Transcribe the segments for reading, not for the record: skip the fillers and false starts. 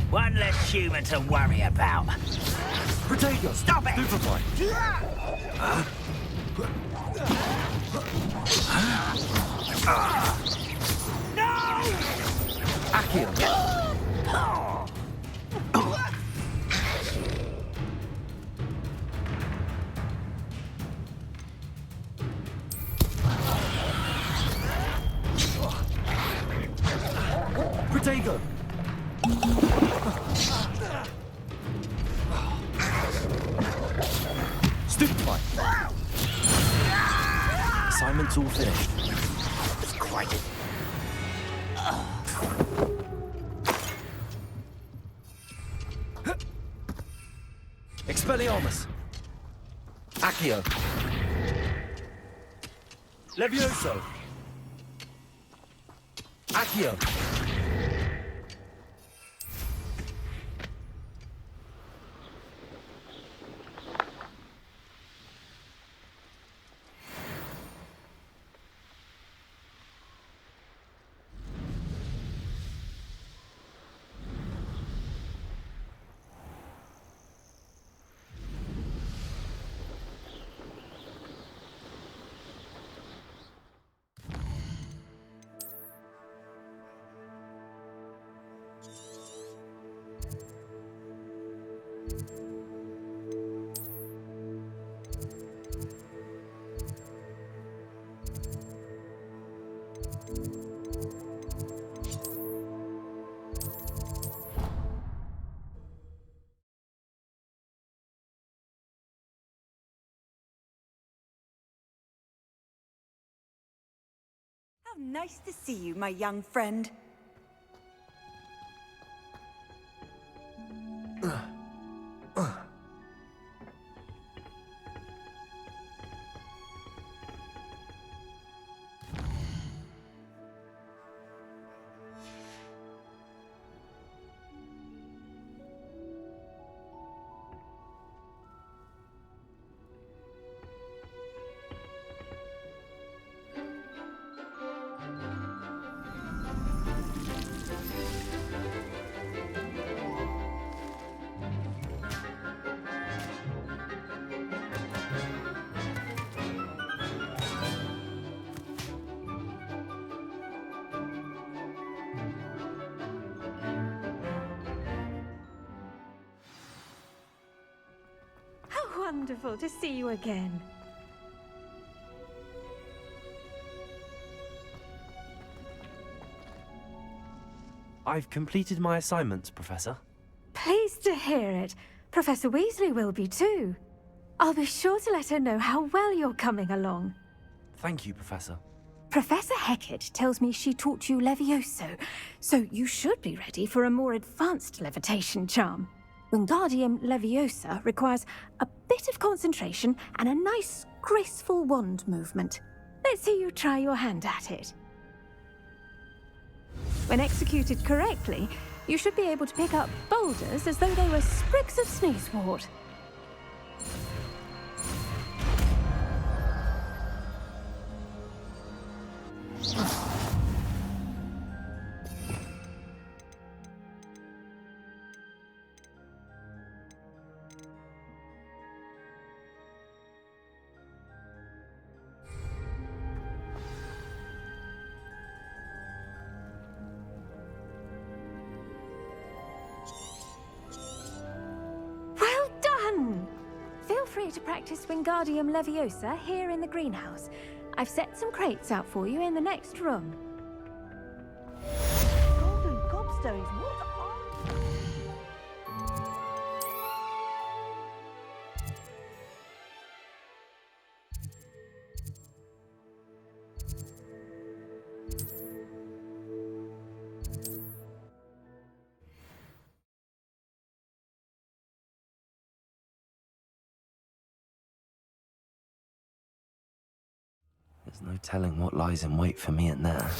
One less human to worry about. Protego! Stop it! Stupefy! No! Accio! Protego! Stupefy! Assignment's all finished. It's quite a... Expelliarmus! Accio! Levioso! Accio! How nice to see you, my young friend. Wonderful to see you again. I've completed my assignments, Professor. Pleased to hear it. Professor Weasley will be too. I'll be sure to let her know how well you're coming along. Thank you, Professor. Professor Hecat tells me she taught you Levioso, so you should be ready for a more advanced levitation charm. Wingardium Leviosa requires a bit of concentration and a nice, graceful wand movement. Let's see you try your hand at it. When executed correctly, you should be able to pick up boulders as though they were sprigs of sneezewort. Feel free to practice Wingardium Leviosa here in the greenhouse. I've set some crates out for you in the next room. Golden gobstones, what are... There's no telling what lies in wait for me in there.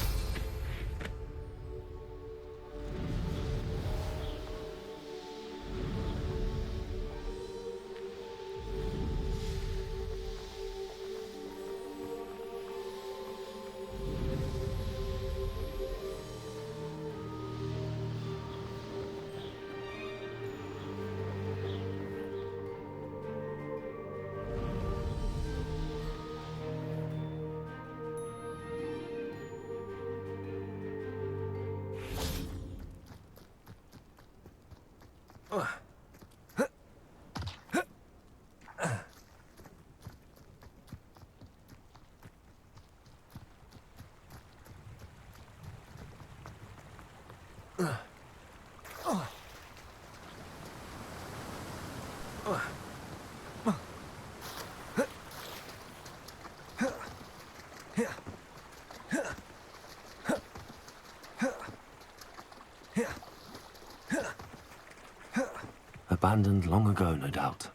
Abandoned long ago, no doubt.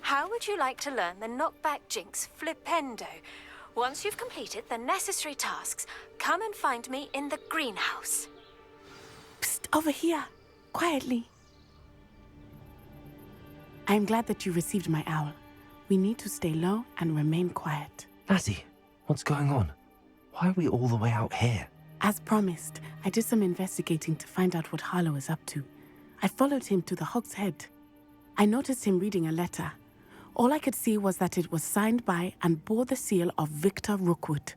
How would you like to learn the knockback jinx flipendo? Once you've completed the necessary tasks, come and find me in the greenhouse. Psst, over here. Quietly. I'm glad that you received my owl. We need to stay low and remain quiet. Natty, what's going on? Why are we all the way out here? As promised, I did some investigating to find out what Harlow is up to. I followed him to the Hog's Head. I noticed him reading a letter. All I could see was that it was signed by and bore the seal of Victor Rookwood.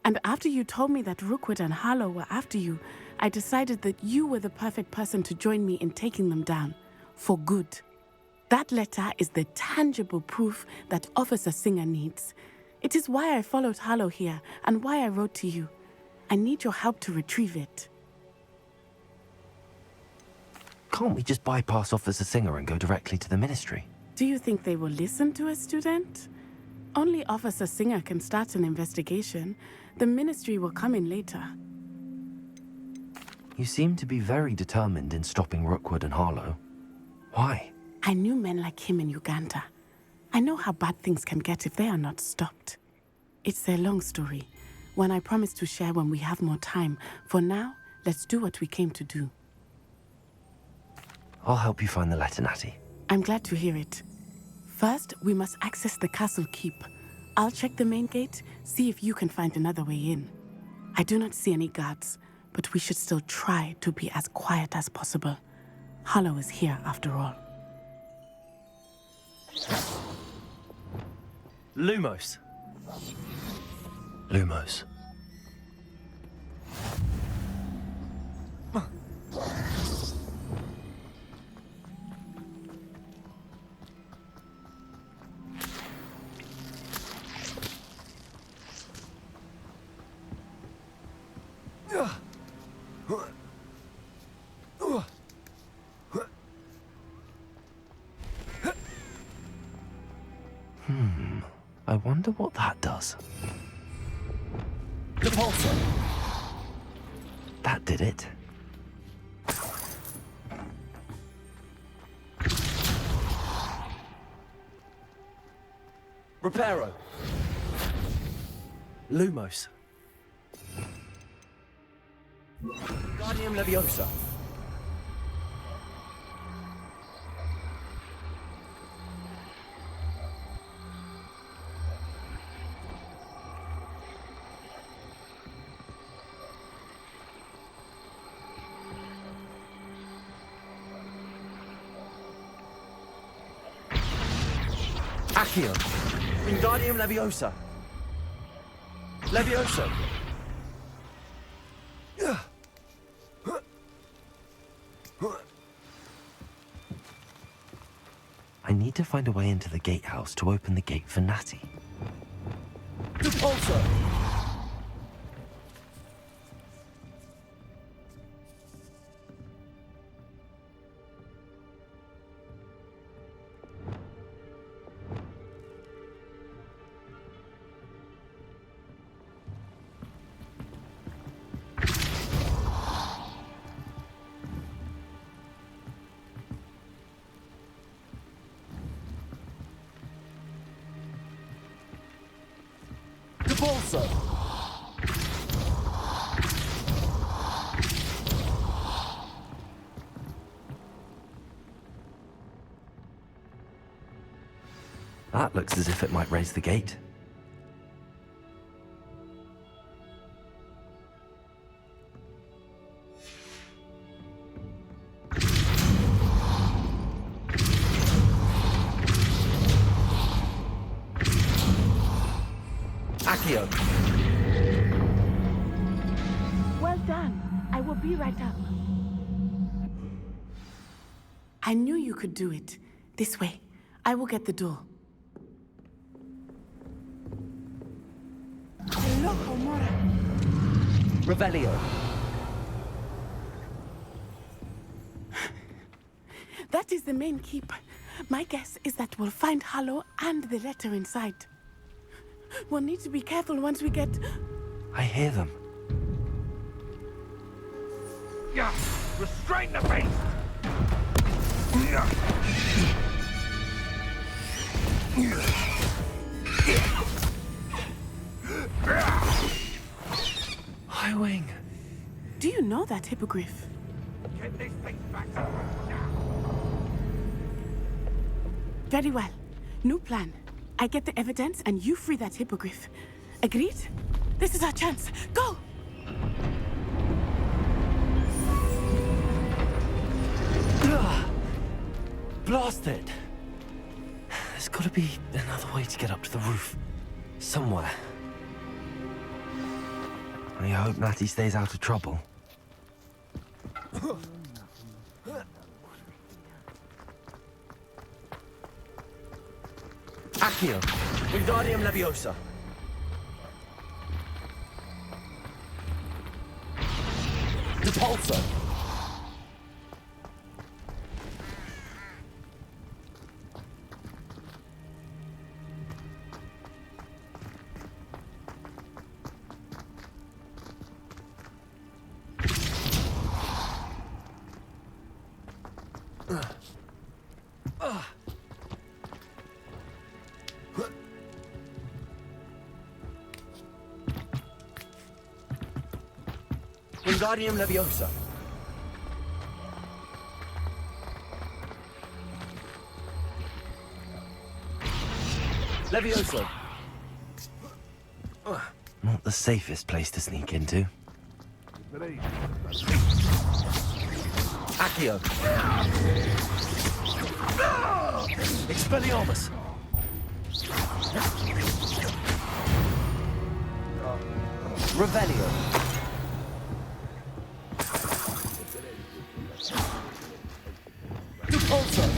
And after you told me that Rookwood and Harlow were after you, I decided that you were the perfect person to join me in taking them down. For good. That letter is the tangible proof that Officer Singer needs. It is why I followed Harlow here and why I wrote to you. I need your help to retrieve it. Can't we just bypass Officer Singer and go directly to the Ministry? Do you think they will listen to a student? Only Officer Singer can start an investigation. The Ministry will come in later. You seem to be very determined in stopping Rookwood and Harlow. Why? I knew men like him in Uganda. I know how bad things can get if they are not stopped. It's a long story, one I promise to share when we have more time. For now, let's do what we came to do. I'll help you find the letter, Natty. I'm glad to hear it. First, we must access the castle keep. I'll check the main gate, see if you can find another way in. I do not see any guards, but we should still try to be as quiet as possible. Harlow is here after all. Lumos. Lumos. I wonder what that does. Repulsor. That did it. Reparo. Lumos. Guardium Leviosa. Accio. Wingardium Leviosa. Levioso. I need to find a way into the gatehouse to open the gate for Natty. Repulsor! Repulsor! That looks as if it might raise the gate. Accio! Well done. I will be right up. I knew you could do it. This way. I will get the door. Hello, Homora. Revelio! That is the main keep. My guess is that we'll find Harlow and the letter inside. We'll need to be careful once we get... I hear them. Yeah, restrain the beast! High Wing. Do you know that hippogriff? Get this thing back to now! Very well. New plan. I get the evidence and you free that hippogriff. Agreed? This is our chance. Go! Blasted! There's gotta be another way to get up to the roof. Somewhere. I hope Natty stays out of trouble. Accio! Wingardium Leviosa! Repulsor! Wingardium Leviosa! Leviosa! Not the safest place to sneak into. Accio! Expelliarmus! Revelio! Repulsor!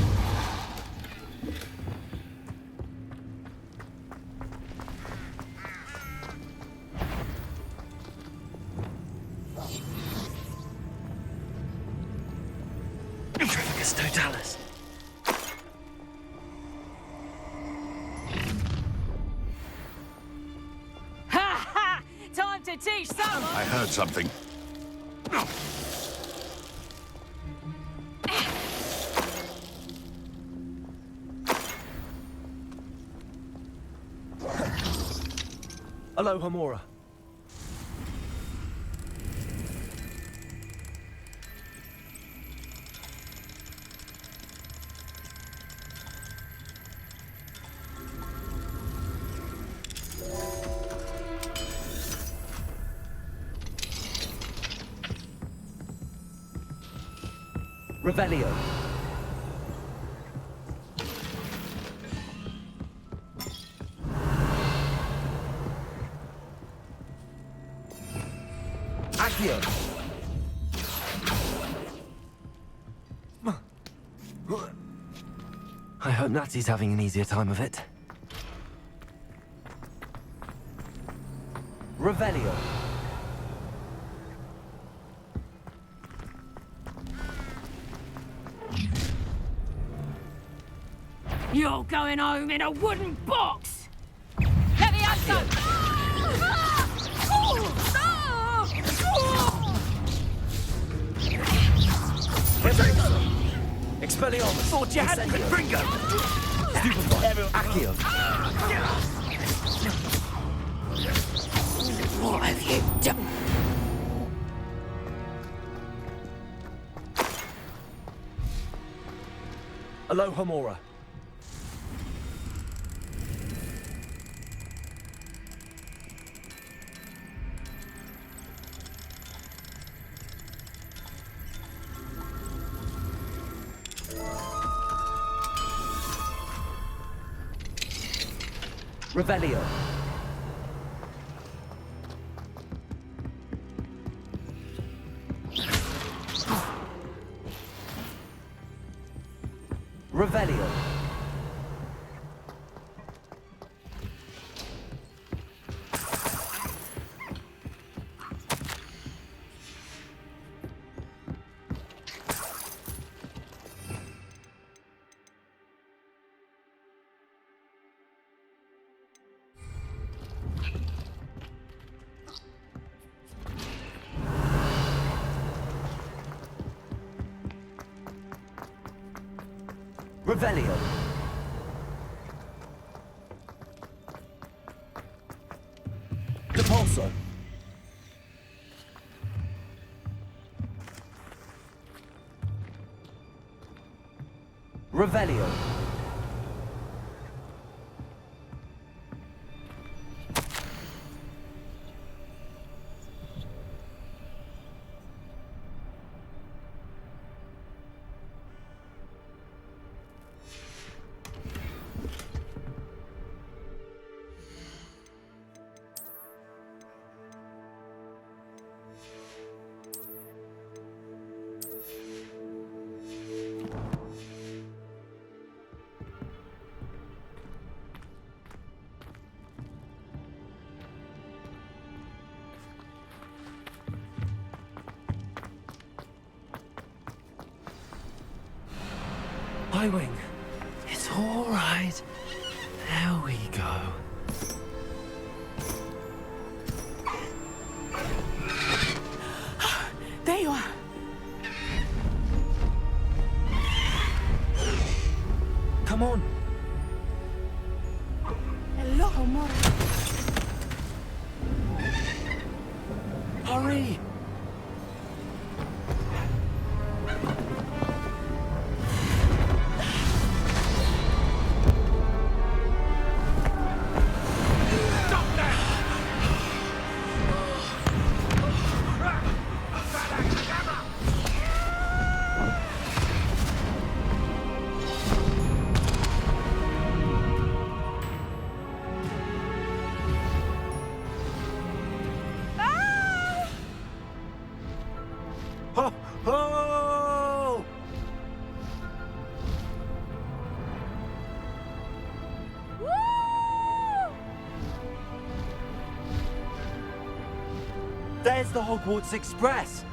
Intrepicus Totalis. Ha ha! Time to teach someone! I heard something. Hello, Homora. Revelio. Accio. Nazi's having an easier time of it. Revelio. You're going home in a wooden box! Leviosa! Expelliarmus. Thought you had Incendio. Confringo! Stupefy. Accio. What have you done? Alohomora. Revelio. Revelio. Revelio. Depulso. Revelio. Highwing. It's all right. There we go. There you are. Come on. Hello, Homora. Hurry. Ho, ho! There's the Hogwarts Express.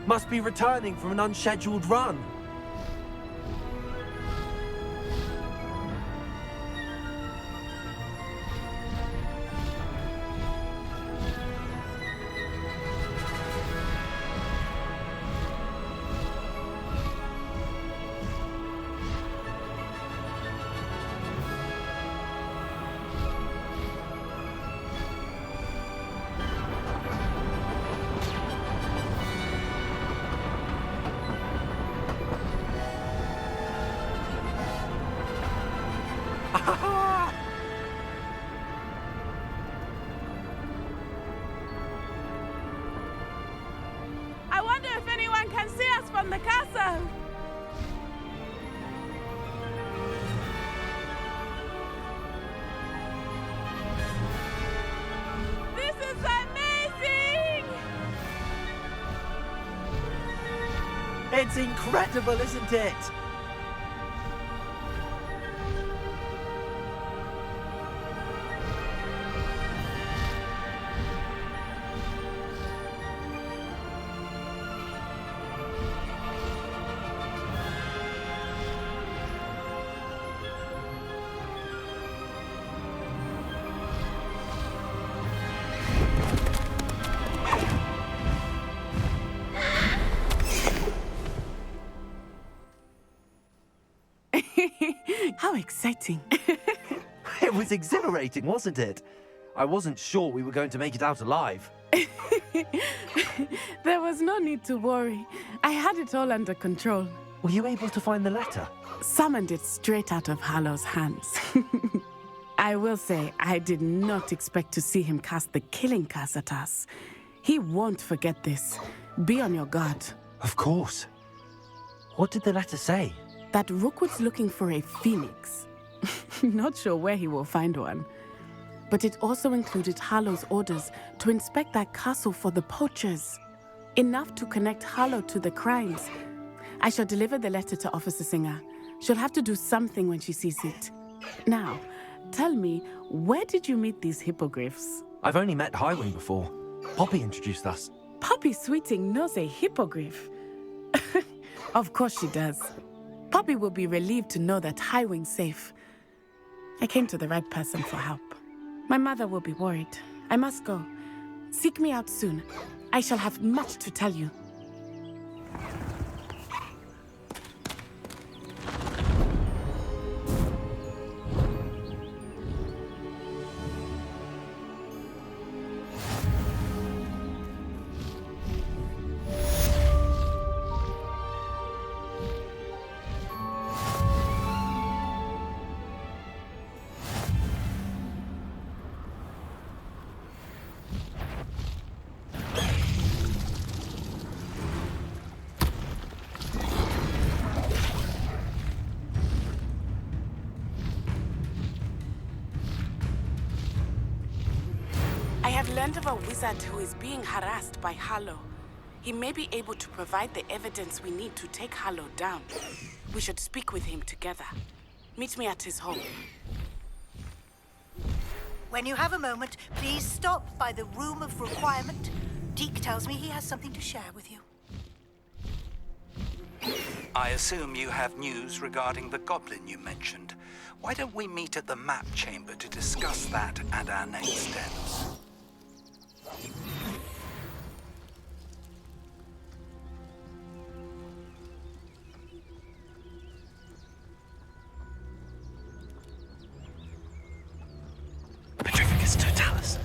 Must be returning from an unscheduled run. I wonder if anyone can see us from the castle. This is amazing! It's incredible, isn't it? How exciting. It was exhilarating, wasn't it? I wasn't sure we were going to make it out alive. There was no need to worry. I had it all under control. Were you able to find the letter? Summoned it straight out of Harlow's hands. I will say, I did not expect to see him cast the killing curse at us. He won't forget this. Be on your guard. Of course. What did the letter say? That Rookwood's looking for a phoenix. Not sure where he will find one. But it also included Harlow's orders to inspect that castle for the poachers. Enough to connect Harlow to the crimes. I shall deliver the letter to Officer Singer. She'll have to do something when she sees it. Now, tell me, where did you meet these hippogriffs? I've only met Highwing before. Poppy introduced us. Poppy Sweeting knows a hippogriff. Of course she does. Poppy will be relieved to know that Highwing's safe. I came to the right person for help. My mother will be worried. I must go. Seek me out soon. I shall have much to tell you. I have learned of a wizard who is being harassed by Harlow. He may be able to provide the evidence we need to take Harlow down. We should speak with him together. Meet me at his home. When you have a moment, please stop by the Room of Requirement. Deke tells me he has something to share with you. I assume you have news regarding the goblin you mentioned. Why don't we meet at the map chamber to discuss that and our next steps? Petrificus totalis.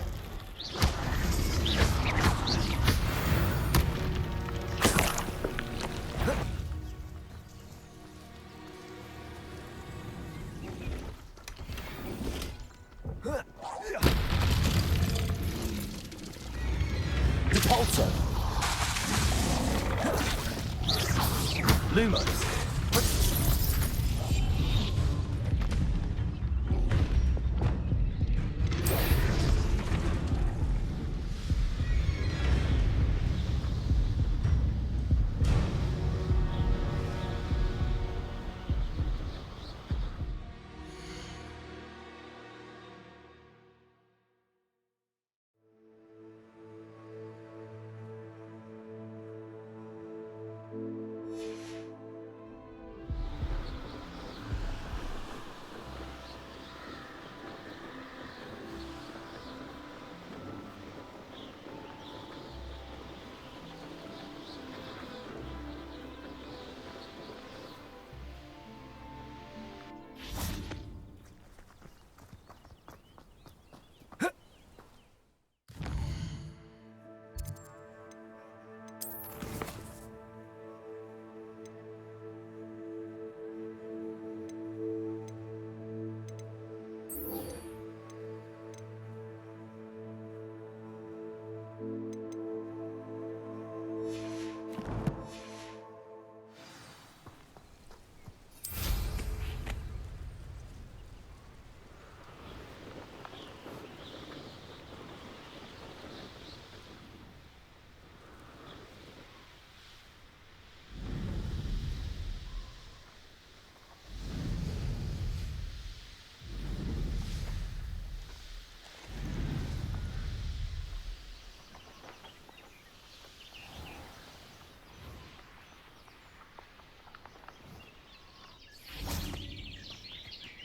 Repulsor. Lumos.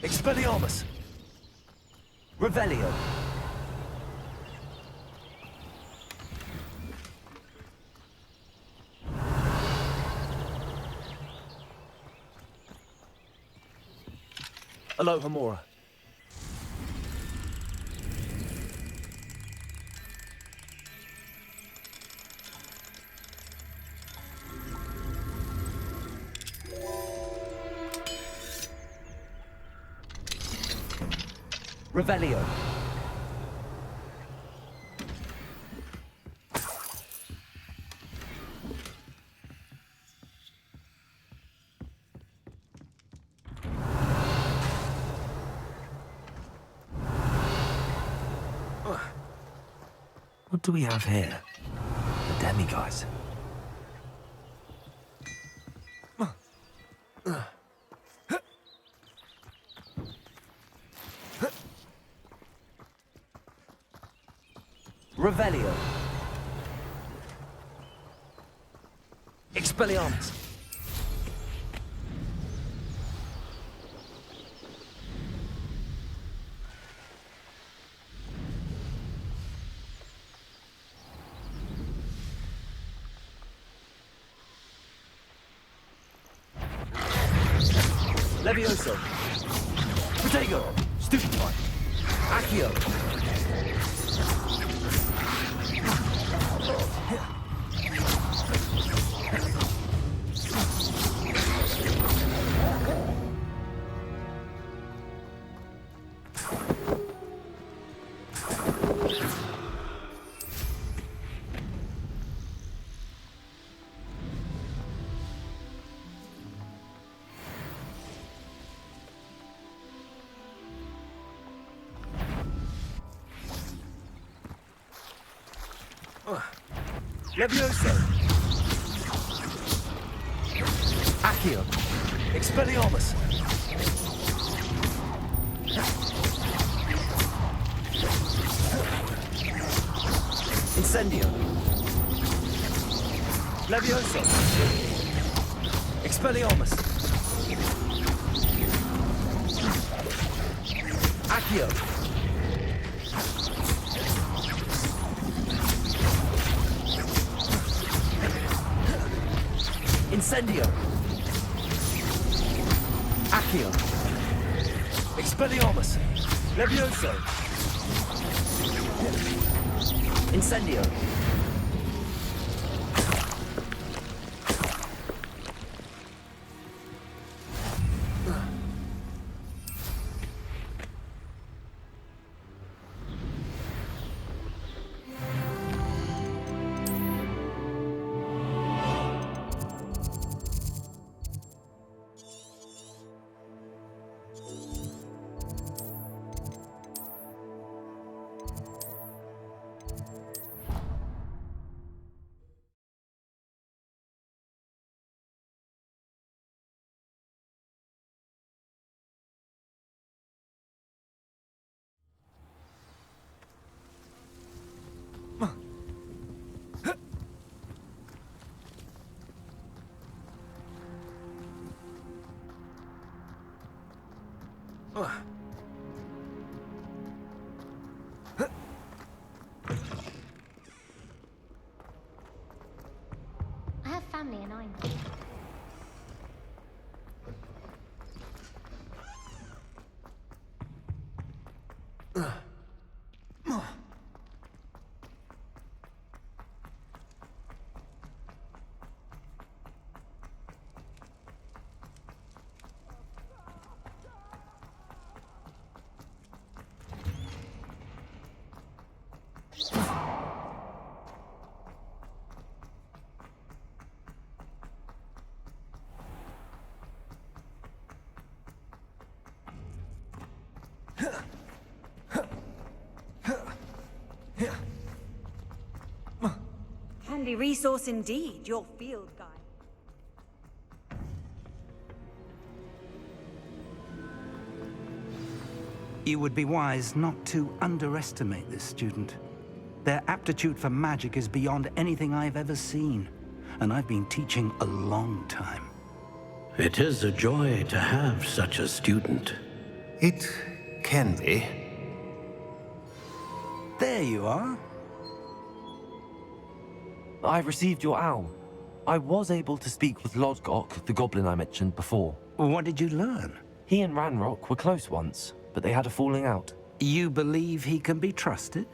Expelliarmus. Revelio. Aloha Mora. Revelio. What do we have here? The demi-guys. Revelio. Expelliarmus. Levioso. Protego. Stupefy. Accio. Levioso. Accio. Expelliarmus. Incendio. Levioso. Expelliarmus. Accio. Incendio. Accio. Expelliarmus. Levioso. Incendio. I have family in Ireland. Handy resource indeed, your field guide. You would be wise not to underestimate this student. Their aptitude for magic is beyond anything I've ever seen, and I've been teaching a long time. It is a joy to have such a student. It can be. There you are. I've received your owl. I was able to speak with Lodgok, the goblin I mentioned before. What did you learn? He and Ranrock were close once, but they had a falling out. You believe he can be trusted?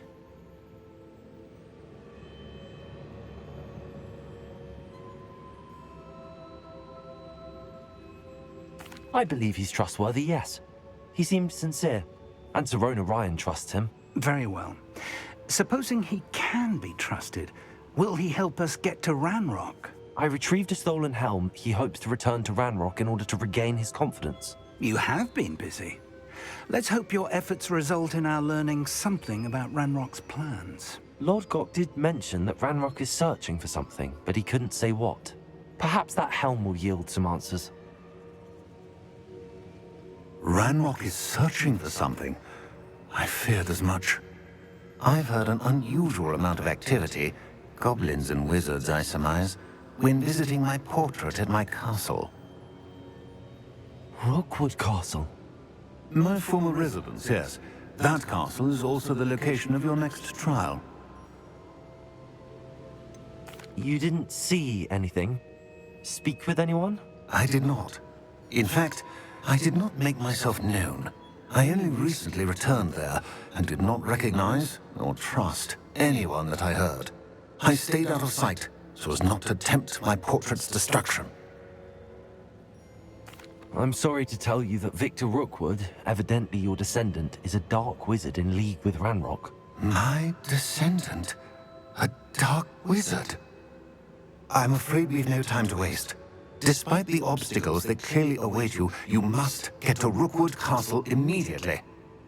I believe he's trustworthy, yes. He seems sincere, and Serona Ryan trusts him. Very well. Supposing he can be trusted, will he help us get to Ranrock? I retrieved a stolen helm he hopes to return to Ranrock in order to regain his confidence. You have been busy. Let's hope your efforts result in our learning something about Ranrock's plans. Lord Gok did mention that Ranrock is searching for something, but he couldn't say what. Perhaps that helm will yield some answers. Ranrock is searching for something. I feared as much. I've heard an unusual amount of activity, goblins and wizards, I surmise, when visiting my portrait at my castle. Rookwood Castle? My former residence, yes. That castle is also the location of your next trial. You didn't see anything? Speak with anyone? I did not. In fact, I did not make myself known. I only recently returned there and did not recognize or trust anyone that I heard. I stayed out of sight so as not to tempt my portrait's destruction. I'm sorry to tell you that Victor Rookwood, evidently your descendant, is a dark wizard in league with Ranrock. My descendant? A dark wizard? I'm afraid we've no time to waste. Despite the obstacles that clearly await you, you must get to Rookwood Castle immediately.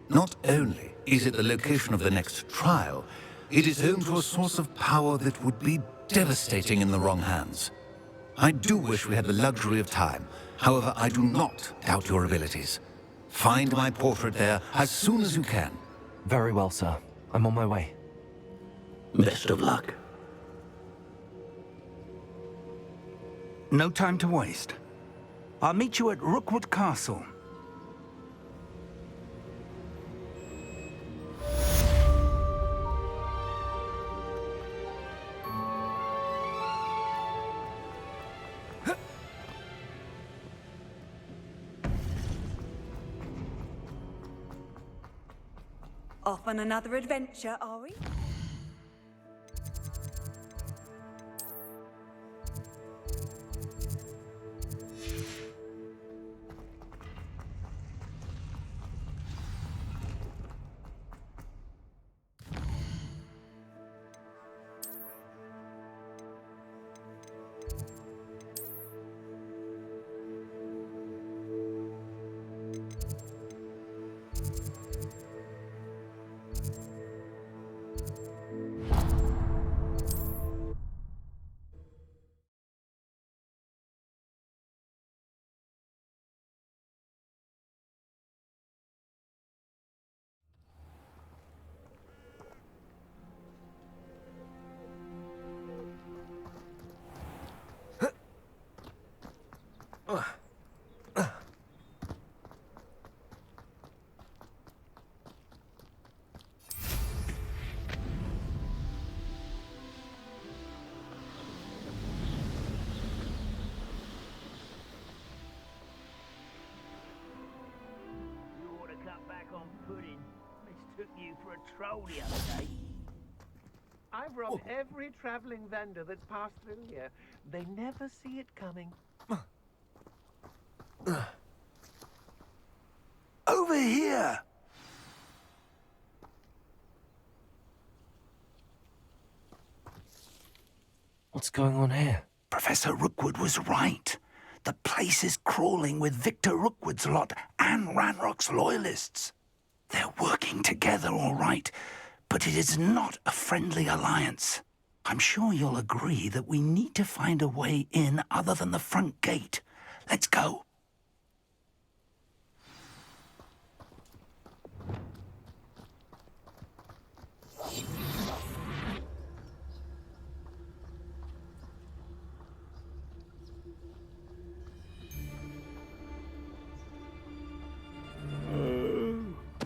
Not only is it the location of the next trial, it is home to a source of power that would be devastating in the wrong hands. I do wish we had the luxury of time. However, I do not doubt your abilities. Find my portrait there as soon as you can. Very well, sir. I'm on my way. Best of luck. No time to waste. I'll meet you at Rookwood Castle. Off on another adventure, are we? Troll the other day. I've robbed every traveling vendor that's passed through here. They never see it coming. Over here! What's going on here? Professor Rookwood was right. The place is crawling with Victor Rookwood's lot and Ranrock's loyalists. They're working together, all right, but it is not a friendly alliance. I'm sure you'll agree that we need to find a way in other than the front gate. Let's go.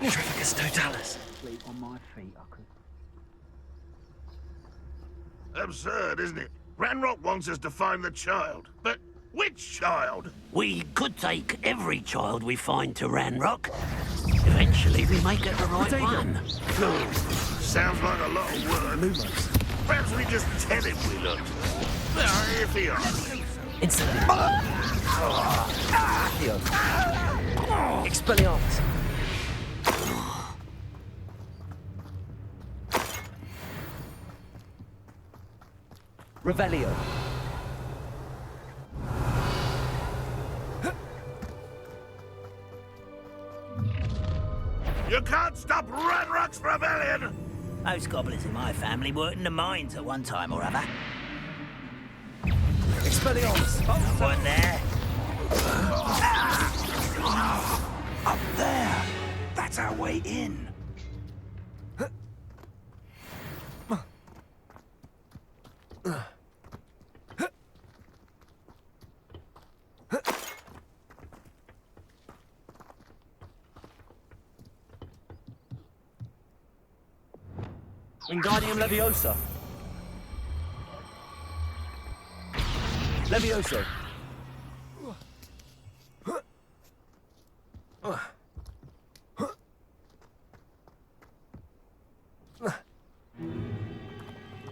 Trifficus totalis. Sleep on my feet, I could. Absurd, isn't it? Ranrock wants us to find the child, but Which child? We could take every child we find to Ranrock. Eventually, we may get the right one. Sounds like a lot of work. Perhaps we just tell him we looked. Here he is. Expelliarmus. Revelio. You can't stop Ranrock's rebellion! Most goblins in my family worked in the mines at one time or other. Expelliarmus. Someone there. Up there. That's our way in. Wingardium Leviosa. Levioso.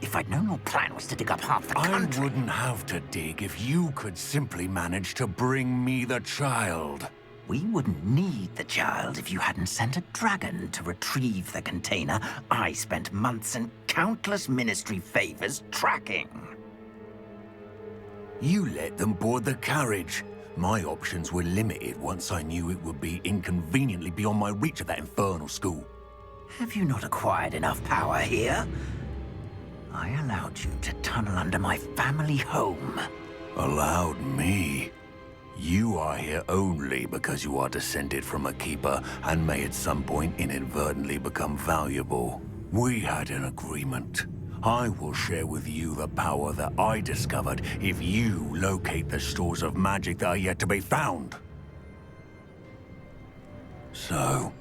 If I'd known your plan was to dig up half the country... I wouldn't have to dig if you could simply manage to bring me the child. We wouldn't need the child if you hadn't sent a dragon to retrieve the container I spent months and countless ministry favors tracking. You let them board the carriage. My options were limited once I knew it would be inconveniently beyond my reach at that infernal school. Have you not acquired enough power here? I allowed you to tunnel under my family home. Allowed me? You are here only because you are descended from a keeper and may at some point inadvertently become valuable. We had an agreement. I will share with you the power that I discovered if you locate the stores of magic that are yet to be found. So,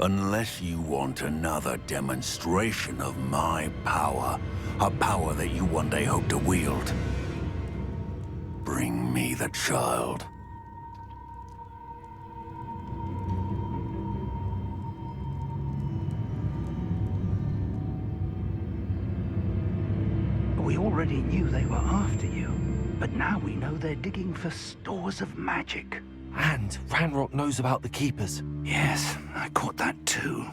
unless you want another demonstration of my power, a power that you one day hope to wield, bring me the child. We already knew they were after you, but now we know they're digging for stores of magic. And Ranrock knows about the Keepers. Yes, I caught that too.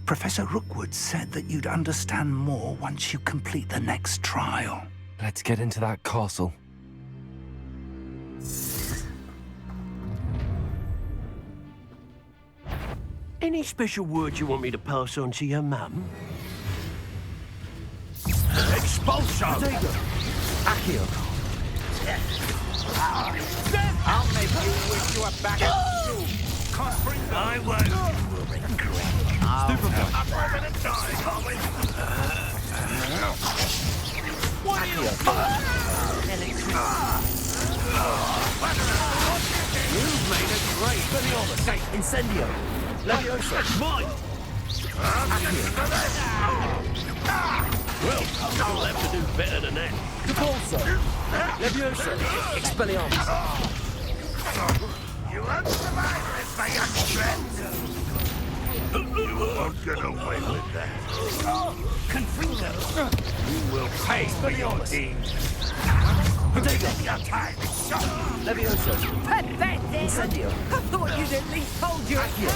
Professor Rookwood said that you'd understand more once you complete the next trial. Let's get into that castle. Any special words you want me to pass on to your mum? Expulso! Accio. I'll make you wish you were back at school. Can't bring them. I won't. You will regret. Stupefy. I'm having a die, aren't we? What are you? You've made a great Expelliarmus. Incendio. Leviosa. Mine! Well, you'll have to do better than that. Depulso. Leviosa. Expelliarmus. You won't survive this, my young friend. You won't get away with that. Confringo. You will pay for your deeds. Protego. Your time is short. Leviosa. Pathetic! Incendio. I thought you'd at least hold your... Accio.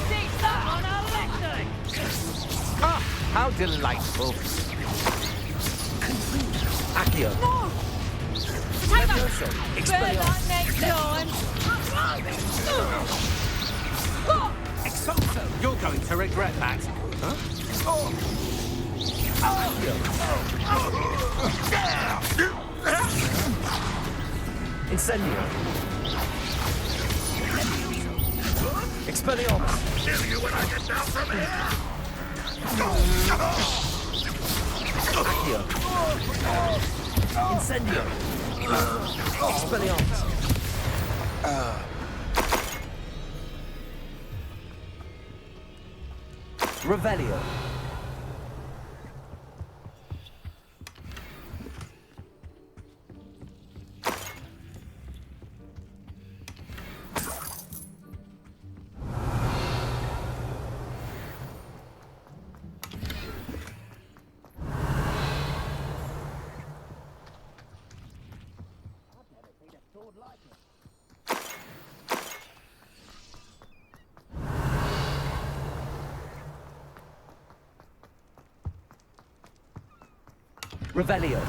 Stick that on a lesson! Ah, how delightful. Accio. No! Leviosa. Better Expelliarmus. luck next time! Expulso. You're going to regret that. Huh? Incendio. Expelliarmus. Kill you when I get down from here. Accio. Incendio. Expelliarmus. Revelio. Revelio.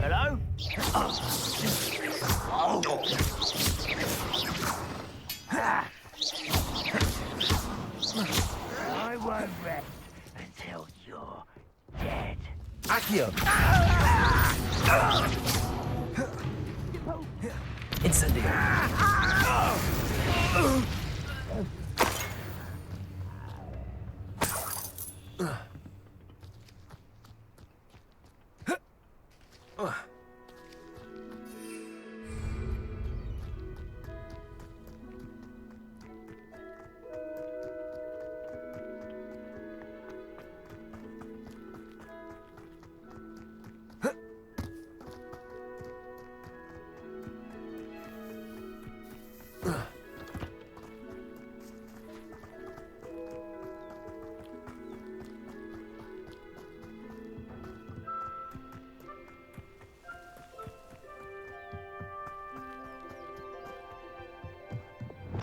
Hello? I won't rest until you're dead. Accio. Incendio.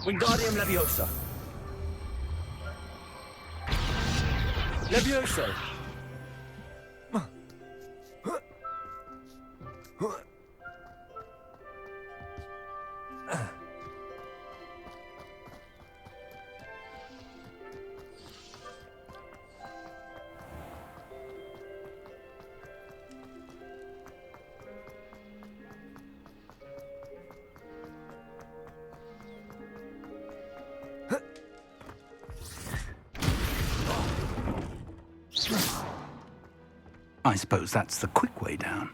Wingardium Leviosa. Levioso. I suppose that's the quick way down.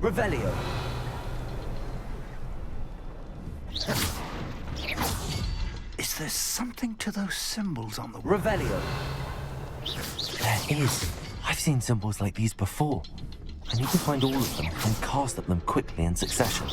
Revelio. Is there something to those symbols on the wall? Revelio. There is. I've seen symbols like these before. I need to find all of them and cast at them quickly in succession.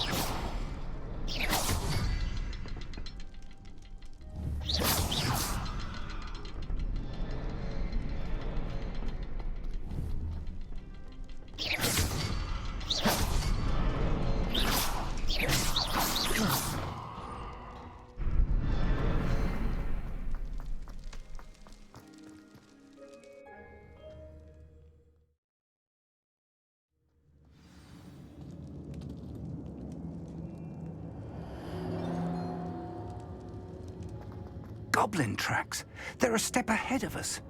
Goblin tracks. They're a step ahead of us.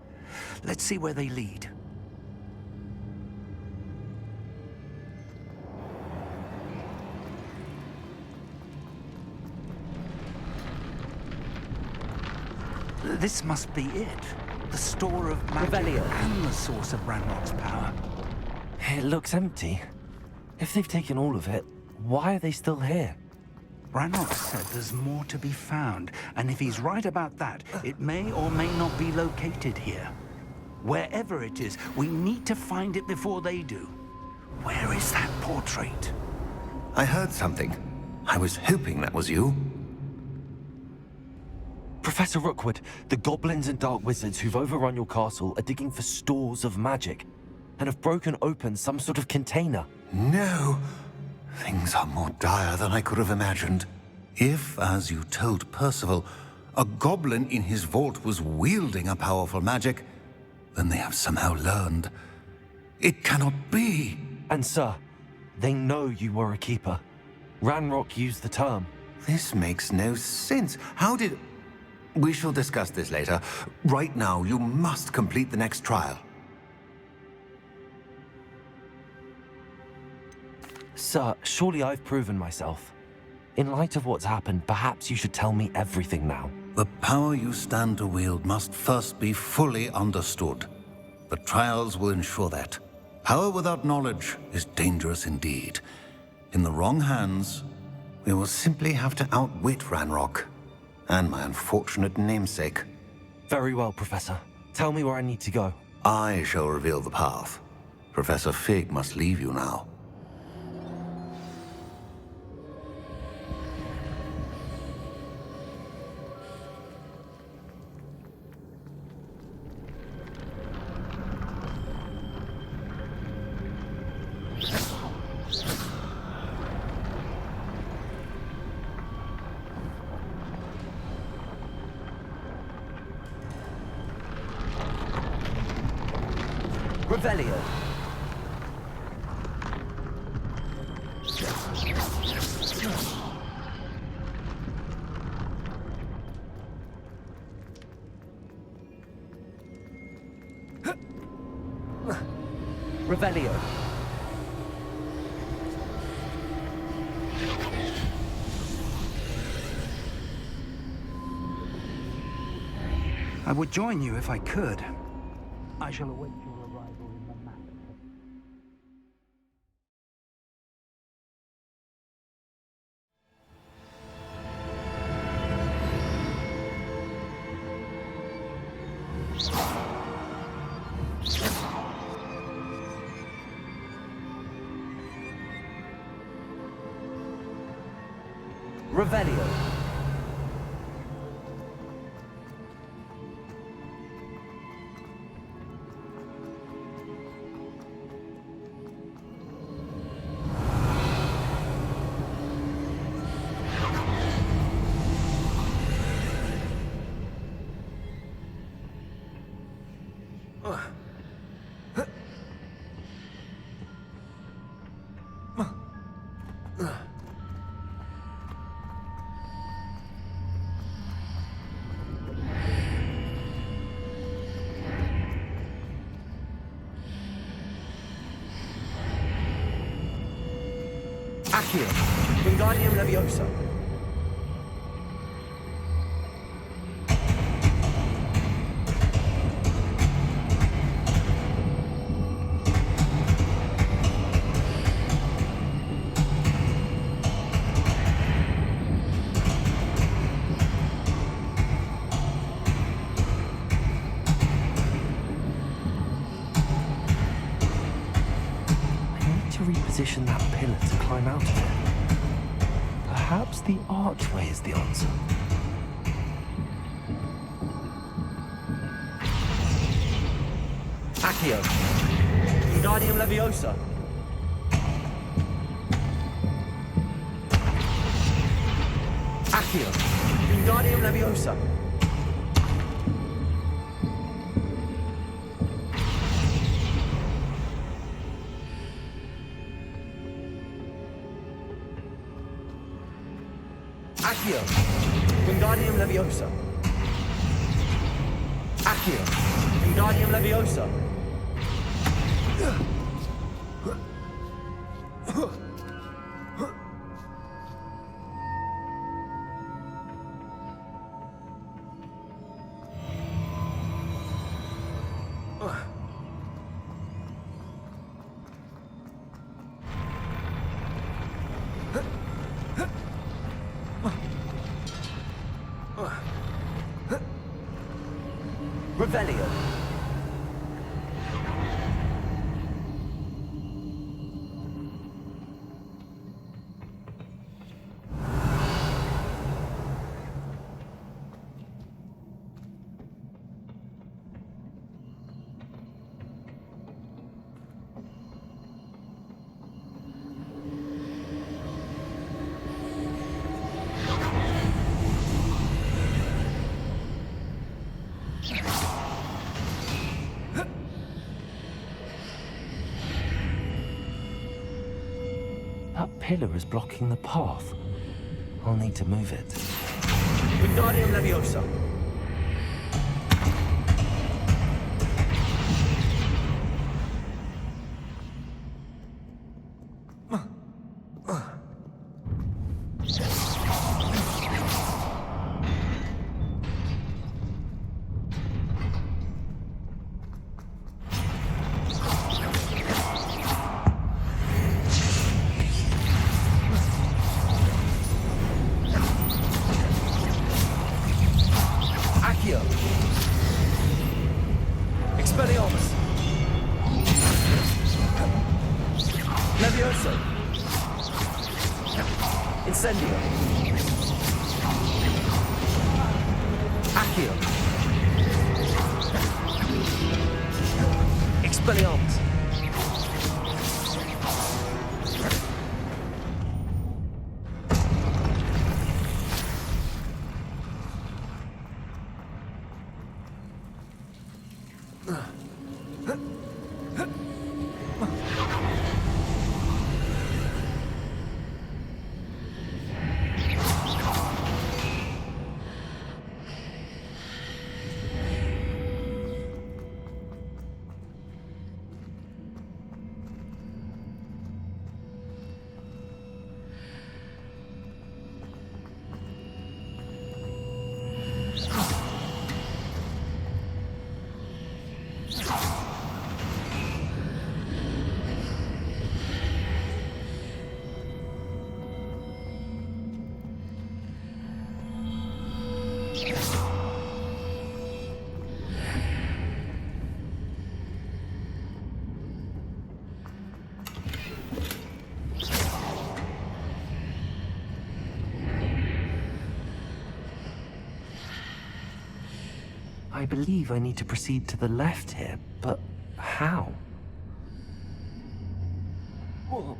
Let's see where they lead. This must be it. The store of magic Revelio. and the source of Ranrock's power. It looks empty. If they've taken all of it, why are they still here? Ranrock said there's more to be found, and if he's right about that, it may or may not be located here. Wherever it is, we need to find it before they do. Where is that portrait? I heard something. I was hoping that was you. Professor Rookwood, the goblins and dark wizards who've overrun your castle are digging for stores of magic and have broken open some sort of container. No. Things are more dire than I could have imagined. If, as you told Percival, a goblin in his vault was wielding a powerful magic, then they have somehow learned. It cannot be. And sir, they know you were a keeper. Ranrock used the term. This makes no sense. How did... We shall discuss this later. Right now, you must complete the next trial. Sir, surely I've proven myself. In light of what's happened, perhaps you should tell me everything now. The power you stand to wield must first be fully understood. The trials will ensure that. Power without knowledge is dangerous indeed. In the wrong hands, we will simply have to outwit Ranrock and my unfortunate namesake. Very well, Professor. Tell me where I need to go. I shall reveal the path. Professor Fig must leave you now. Revelio. Revelio. I would join you if I could. I shall await your arrival in the map. Revelio. Accio. Wingardium Leviosa. Reposition that pillar to climb out of it. Perhaps the archway is the answer. Accio. Wingardium Leviosa. Accio. Wingardium Leviosa. Accio. Wingardium Leviosa. Accio. Wingardium Leviosa. Revelio. That pillar is blocking the path. I'll need to move it. Wingardium Leviosa. Incendio. Accio. Expelliarmus. I believe I need to proceed to the left here, but how? Whoa.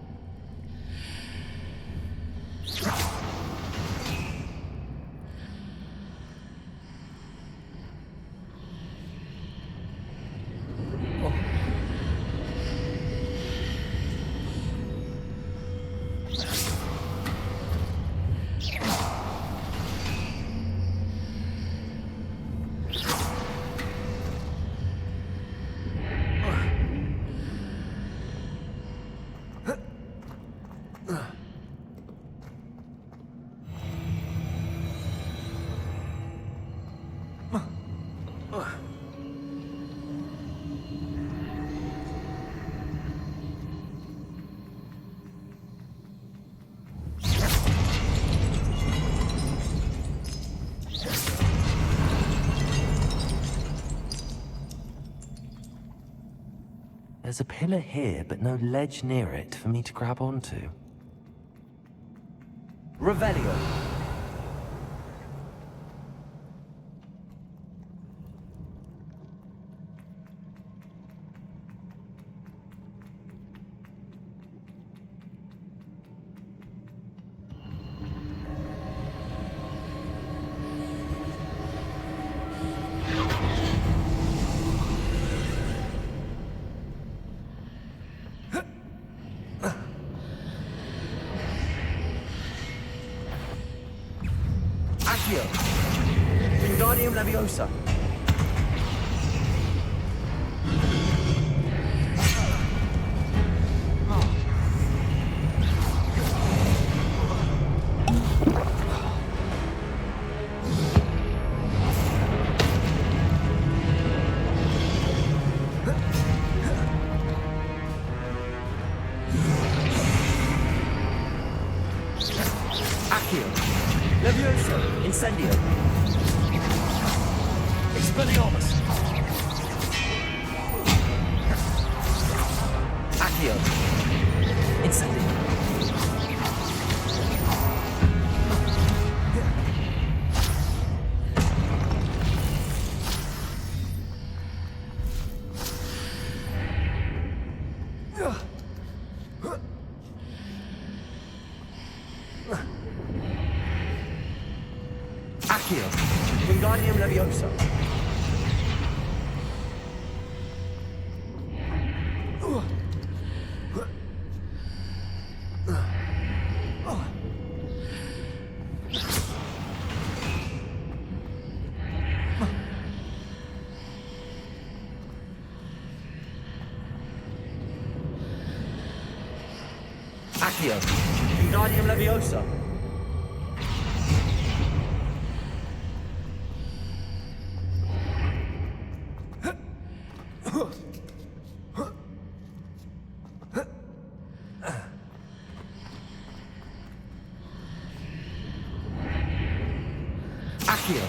There's a pillar here, but no ledge near it for me to grab onto. Revelio. Wingardium Leviosa. Accio. Levioso. Incendio. Expelliarmus. Accio. Incendio. Accio. Wingardium Leviosa. Accio. Wingardium Leviosa. Accio.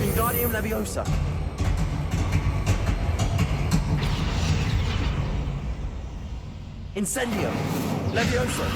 Wingardium Leviosa. Incendio. Leviosa.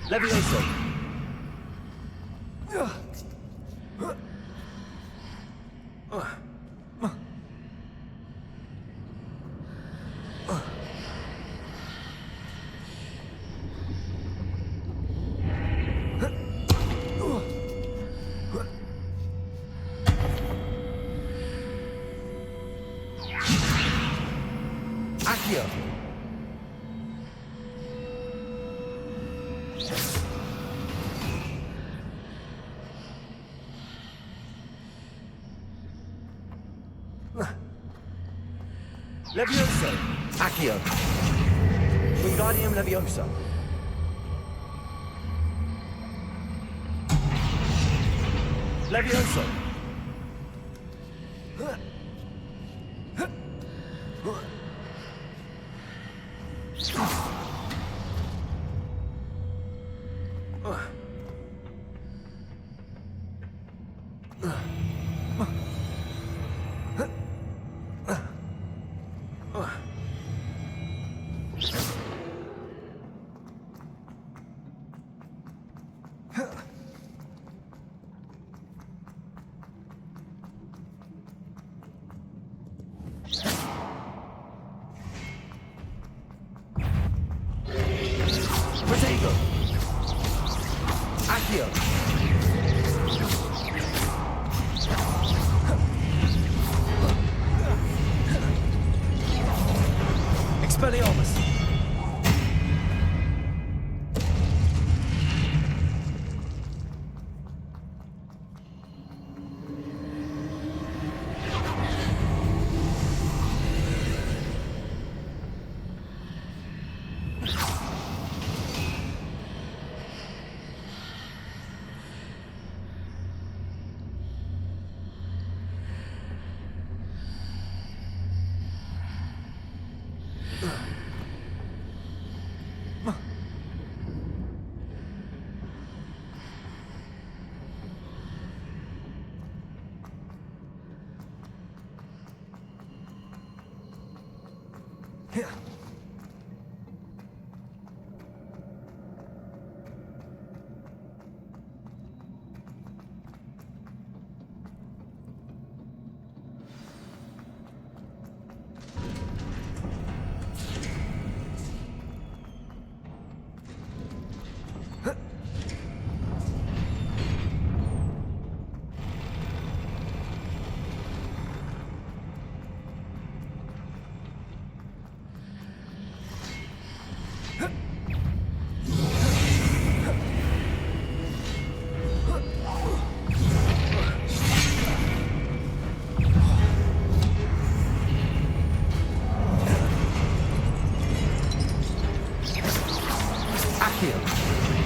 Levioso! Accio! Levioso! Accio! Wingardium Leviosa! Levioso! Protego! Accio! Expelliarmus! Yeah.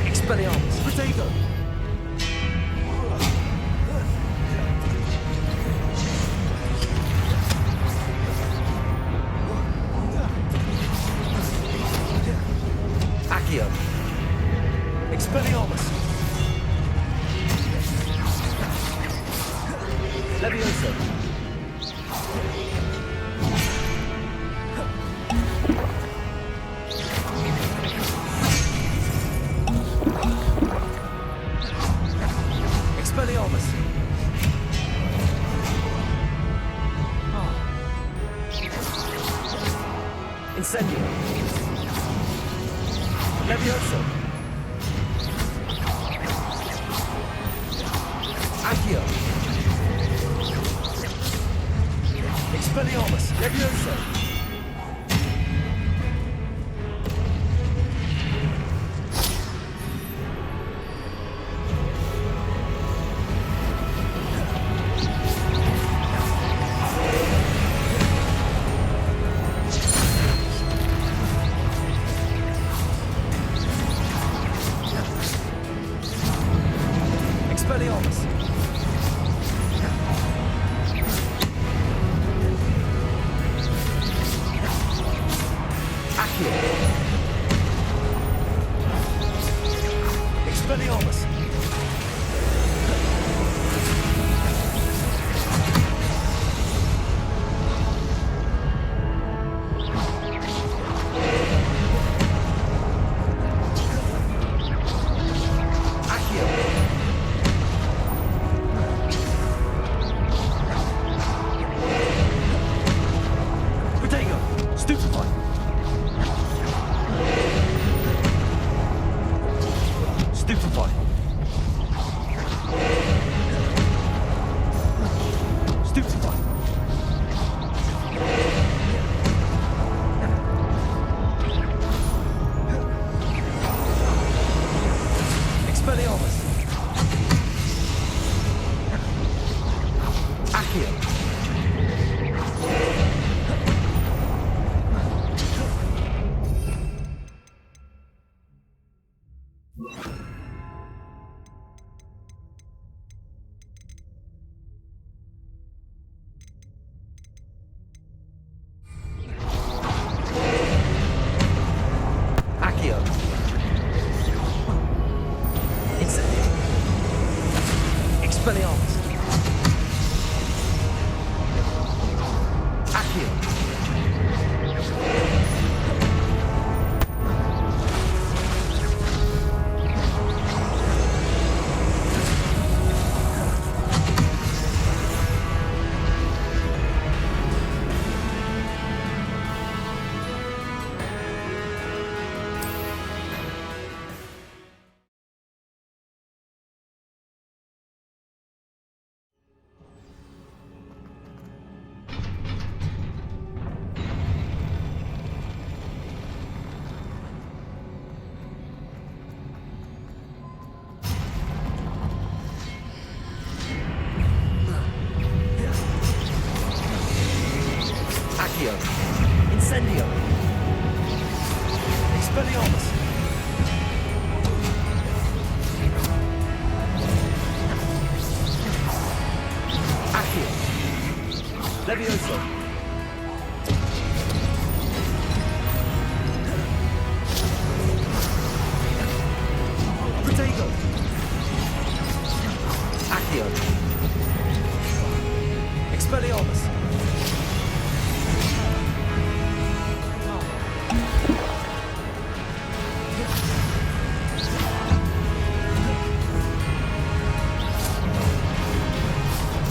Expelliarmus! Protego! Accio! Expelliarmus! Levioso! Expelliarmus! Incendio! Levioso! Accio! Expelliarmus! Levioso! Expelliarmus! Accio! Expelliarmus! Stupefy. Expelliarmus. Accio. Accio. Incendio. Expelliarmus. Accio. Accio. Incendio. Expelliarmus. Accio. Levioso. Protego. Accio. Expelliarmus.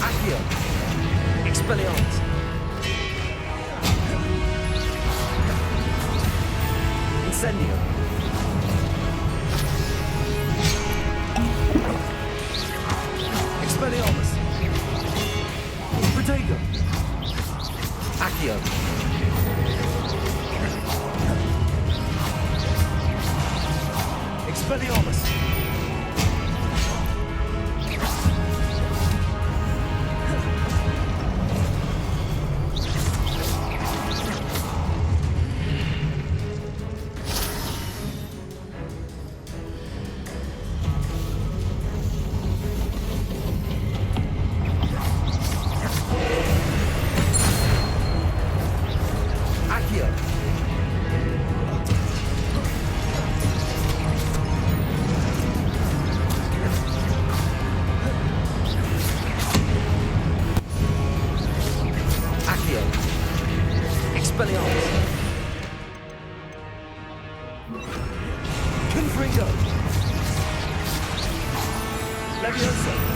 Accio. Expelliarmus. Incendio. Expelliarmus. Protego. Accio. Expelliarmus. Accio. Accio. Expelliarmus. Confringo. Levioso.